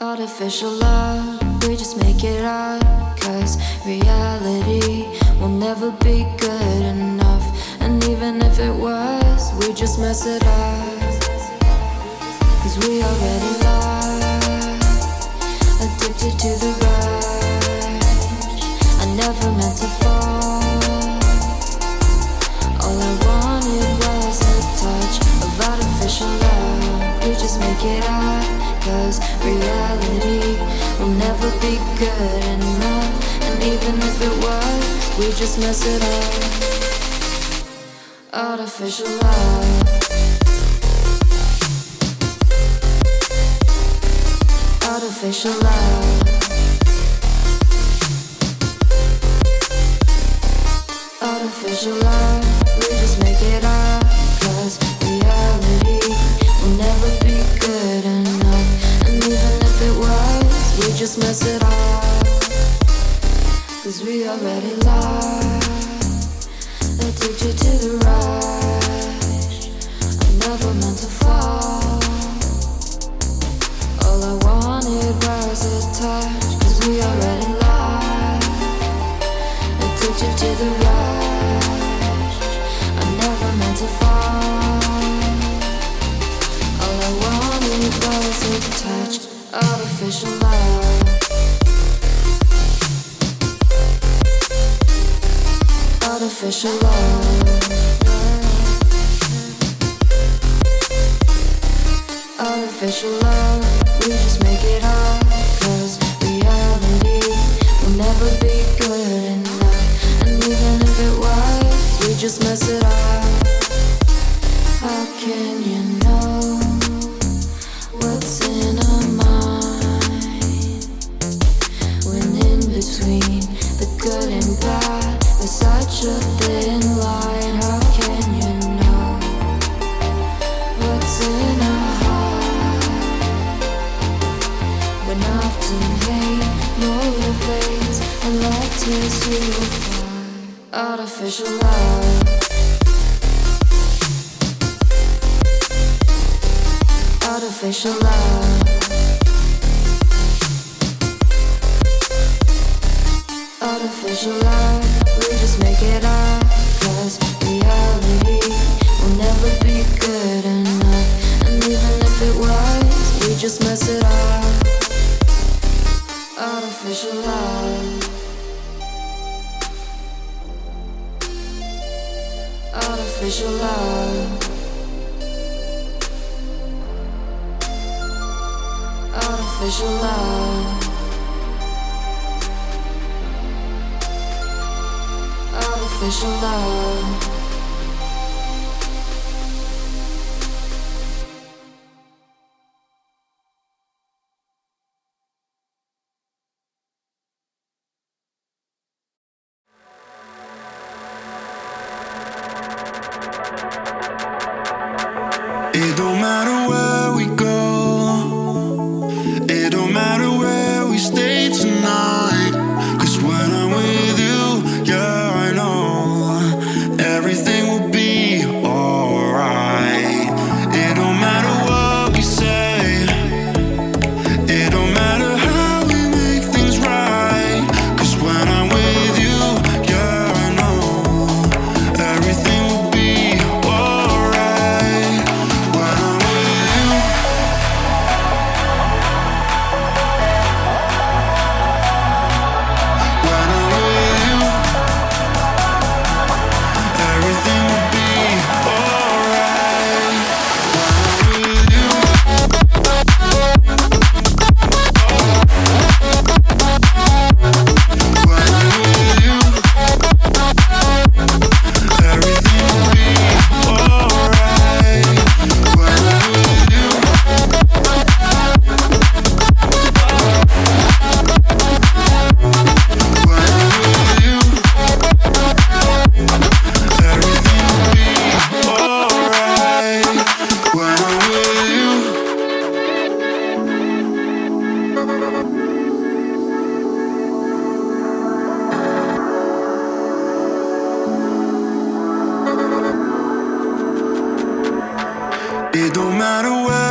Artificial love, we just make it up. Cause reality will never be good enough. And even if it was, we just mess it up. Cause we already lost, addicted to the rush. I never meant to fall. All I wanted was a touch of artificial love. We just make it up. Cause reality will never be good enough. And even if it was, we just mess it up. Artificial love. Artificial love. Artificial love. We just make it up. Cause reality will never be good enough. And even if it was, we just mess it up. Cause we already lost, addicted to the rush. I never meant to fall. All I wanted was a touch. Cause we already lost, addicted to the rush. I never meant to fall. All I wanted was a touch. Artificial love. Artificial love. Artificial love. We just make it up. Cause reality will never be good enough. And even if it was, we just mess it up. How can you know what's in our mind when in between the good and bad there's such a thin line? How can you know what's in our heart when often hate motivates and love tears you apart? Artificial love. Artificial love. Artificial love. We just make it up. Cause reality will never be good enough. And even if it was, we just mess it up. Artificial love. Artificial love. Artificial love. Artificial love. It don't matter where we go, it don't matter where we stay tonight. Cause when I'm with you, yeah, I know everything will be alright. It don't matter what we say, it don't matter how we make things right. Cause when I'm with you, yeah, I know everything will be alright. When I'm with you, when I'm with you, everything will be alright. When I'm with you, when I'm with you, everything will be alright. When I'm with you, when I'm with you, everything will be alright. When I'm with you. It don't matter where